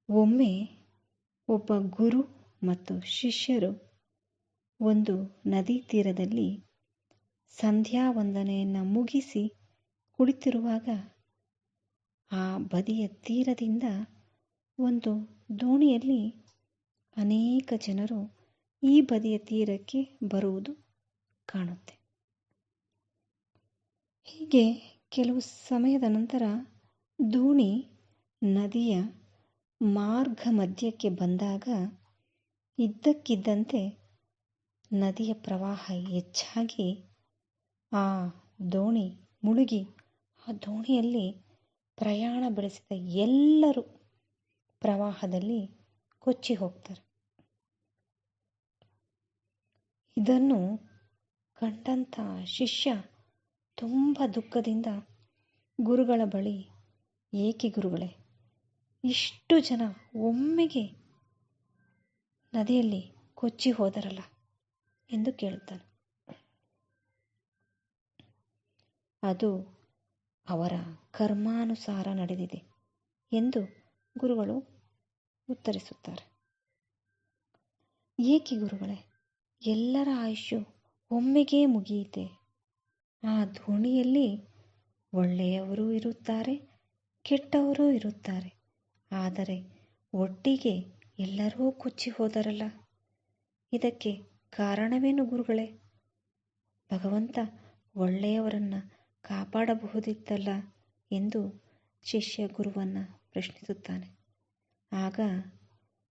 ಒಮ್ಮೆ ಒಬ್ಬ ಗುರು ಮತ್ತು ಶಿಷ್ಯರು ಒಂದು ನದಿ ತೀರದಲ್ಲಿ ಸಂಧ್ಯಾ ವಂದನೆಯನ್ನು ಮುಗಿಸಿ ಕುಳಿತಿರುವಾಗ ಆ ಬದಿಯ ತೀರದಿಂದ ಒಂದು ದೋಣಿಯಲ್ಲಿ ಅನೇಕ ಜನರು ಈ ಬದಿಯ ತೀರಕ್ಕೆ ಬರುವುದು ಕಾಣುತ್ತೆ. ಹೀಗೆ ಕೆಲವು ಸಮಯದ ನಂತರ ದೋಣಿ ನದಿಯ ಮಾರ್ಗ ಮಧ್ಯಕ್ಕೆ ಬಂದಾಗ ಇದ್ದಕ್ಕಿದ್ದಂತೆ ನದಿಯ ಪ್ರವಾಹ ಹೆಚ್ಚಾಗಿ ಆ ದೋಣಿ ಮುಳುಗಿ ಆ ದೋಣಿಯಲ್ಲಿ ಪ್ರಯಾಣ ಬೆಳೆಸಿದ ಎಲ್ಲರೂ ಪ್ರವಾಹದಲ್ಲಿ ಕೊಚ್ಚಿ ಹೋಗ್ತಾರೆ. ಇದನ್ನು ಕಂಡಂಥ ಶಿಷ್ಯ ತುಂಬ ದುಃಖದಿಂದ ಗುರುಗಳ ಬಳಿ, ಏಕೆ ಗುರುಗಳೇ, ಇಷ್ಟು ಜನ ಒಮ್ಮೆಗೆ ನದಿಯಲ್ಲಿ ಕೊಚ್ಚಿ ಹೋದರಲ್ಲ ಎಂದು ಕೇಳುತ್ತಾನೆ. ಅದು ಅವರ ಕರ್ಮಾನುಸಾರ ನಡೆದಿದೆ ಎಂದು ಗುರುಗಳು ಉತ್ತರಿಸುತ್ತಾರೆ. ಏಕೆ ಗುರುಗಳೇ, ಎಲ್ಲರ ಆಯುಷ್ಯು ಒಮ್ಮೆಗೇ ಮುಗಿಯಿತೆ. ಆ ದೋಣಿಯಲ್ಲಿ ಒಳ್ಳೆಯವರೂ ಇರುತ್ತಾರೆ, ಕೆಟ್ಟವರೂ ಇರುತ್ತಾರೆ. ಆದರೆ ಒಟ್ಟಿಗೆ ಎಲ್ಲರೂ ಕೊಚ್ಚಿ ಹೋದರಲ್ಲ, ಇದಕ್ಕೆ ಕಾರಣವೇನು ಗುರುಗಳೇ? ಭಗವಂತ ಒಳ್ಳೆಯವರನ್ನು ಕಾಪಾಡಬಹುದಿತ್ತಲ್ಲ ಎಂದು ಶಿಷ್ಯ ಗುರುವನ್ನು ಪ್ರಶ್ನಿಸುತ್ತಾನೆ. ಆಗ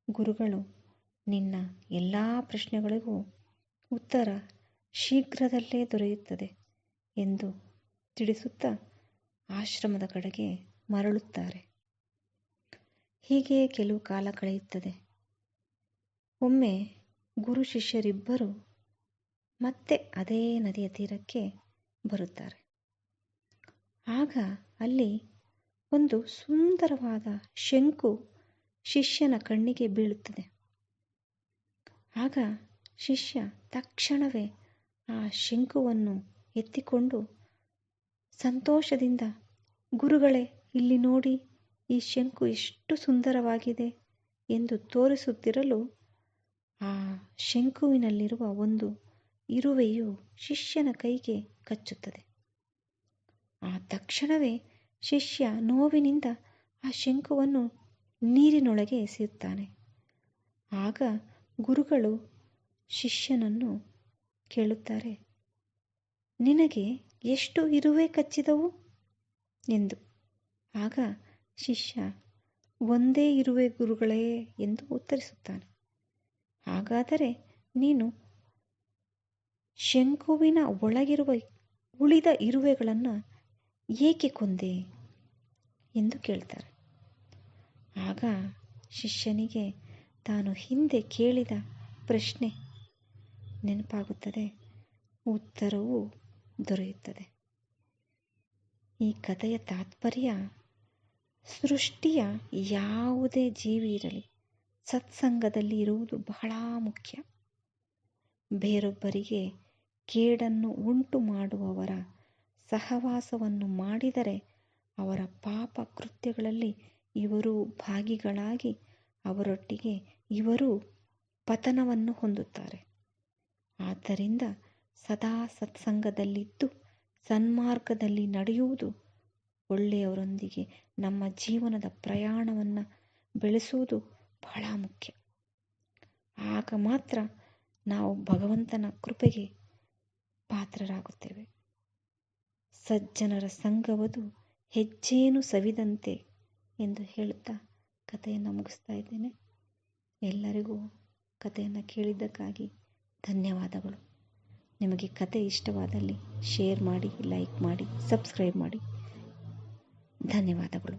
ಗುರುಗಳು, ನಿನ್ನ ಎಲ್ಲ ಪ್ರಶ್ನೆಗಳಿಗೂ ಉತ್ತರ ಶೀಘ್ರದಲ್ಲೇ ದೊರೆಯುತ್ತದೆ ಎಂದು ತಿಳಿಸುತ್ತಾ ಆಶ್ರಮದ ಕಡೆಗೆ ಮರಳುತ್ತಾರೆ. ಹೀಗೆ ಕೆಲವು ಕಾಲ ಕಳೆಯುತ್ತದೆ. ಒಮ್ಮೆ ಗುರು ಶಿಷ್ಯರಿಬ್ಬರು ಮತ್ತೆ ಅದೇ ನದಿಯ ತೀರಕ್ಕೆ ಬರುತ್ತಾರೆ. ಆಗ ಅಲ್ಲಿ ಒಂದು ಸುಂದರವಾದ ಶಂಕು ಶಿಷ್ಯನ ಕಣ್ಣಿಗೆ ಬೀಳುತ್ತದೆ. ಆಗ ಶಿಷ್ಯ ತಕ್ಷಣವೇ ಆ ಶಂಕುವನ್ನು ಎತ್ತಿಕೊಂಡು ಸಂತೋಷದಿಂದ, ಗುರುಗಳೇ, ಇಲ್ಲಿ ನೋಡಿ, ಈ ಶಂಕು ಎಷ್ಟು ಸುಂದರವಾಗಿದೆ ಎಂದು ತೋರಿಸುತ್ತಿರಲು ಆ ಶಂಕುವಿನಲ್ಲಿರುವ ಒಂದು ಇರುವೆಯು ಶಿಷ್ಯನ ಕೈಗೆ ಕಚ್ಚುತ್ತದೆ. ಆ ತಕ್ಷಣವೇ ಶಿಷ್ಯ ನೋವಿನಿಂದ ಆ ಶಂಕುವನ್ನು ನೀರಿನೊಳಗೆ ಎಸೆಯುತ್ತಾನೆ. ಆಗ ಗುರುಗಳು ಶಿಷ್ಯನನ್ನು ಕೇಳುತ್ತಾರೆ, ನಿನಗೆ ಎಷ್ಟು ಇರುವೆ ಕಚ್ಚಿದವು ಎಂದು. ಆಗ ಶಿಷ್ಯ, ಒಂದೇ ಇರುವೆ ಗುರುಗಳೇ ಎಂದು ಉತ್ತರಿಸುತ್ತಾನೆ. ಹಾಗಾದರೆ ನೀನು ಶಂಕುವಿನ ಒಳಗಿರುವ ಉಳಿದ ಇರುವೆಗಳನ್ನು ಏಕೆ ಕೊಂದೆ ಎಂದು ಕೇಳ್ತಾರೆ. ಆಗ ಶಿಷ್ಯನಿಗೆ ತಾನು ಹಿಂದೆ ಕೇಳಿದ ಪ್ರಶ್ನೆ ನೆನಪಾಗುತ್ತದೆ, ಉತ್ತರವೂ ದೊರೆಯುತ್ತದೆ. ಈ ಕಥೆಯ ತಾತ್ಪರ್ಯ, ಸೃಷ್ಟಿಯ ಯಾವುದೇ ಜೀವಿ ಇರಲಿ, ಸತ್ಸಂಗದಲ್ಲಿ ಇರುವುದು ಬಹಳ ಮುಖ್ಯ. ಬೇರೊಬ್ಬರಿಗೆ ಕೇಡನ್ನು ಉಂಟು ಮಾಡುವವರ ಸಹವಾಸವನ್ನು ಮಾಡಿದರೆ ಅವರ ಪಾಪ ಕೃತ್ಯಗಳಲ್ಲಿ ಇವರೂ ಭಾಗಿಗಳಾಗಿ ಅವರೊಟ್ಟಿಗೆ ಇವರೂ ಪತನವನ್ನು ಹೊಂದುತ್ತಾರೆ. ಆದ್ದರಿಂದ ಸದಾ ಸತ್ಸಂಗದಲ್ಲಿದ್ದು ಸನ್ಮಾರ್ಗದಲ್ಲಿ ನಡೆಯುವುದು, ಒಳ್ಳೆಯವರೊಂದಿಗೆ ನಮ್ಮ ಜೀವನದ ಪ್ರಯಾಣವನ್ನು ಬೆಳೆಸುವುದು ಬಹಳ ಮುಖ್ಯ. ಆಗ ಮಾತ್ರ ನಾವು ಭಗವಂತನ ಕೃಪೆಗೆ ಪಾತ್ರರಾಗುತ್ತೇವೆ. ಸಜ್ಜನರ ಸಂಗವದು ಹೆಜ್ಜೇನು ಸವಿದಂತೆ ಎಂದು ಹೇಳುತ್ತಾ ಕಥೆಯನ್ನು ಮುಗಿಸ್ತಾ ಇದ್ದೇನೆ. ಎಲ್ಲರಿಗೂ ಕಥೆಯನ್ನು ಕೇಳಿದ್ದಕ್ಕಾಗಿ ಧನ್ಯವಾದಗಳು. ನಿಮಗೆ ಕತೆ ಇಷ್ಟವಾದಲ್ಲಿ ಶೇರ್ ಮಾಡಿ, ಲೈಕ್ ಮಾಡಿ, ಸಬ್ಸ್ಕ್ರೈಬ್ ಮಾಡಿ. ಧನ್ಯವಾದಗಳು.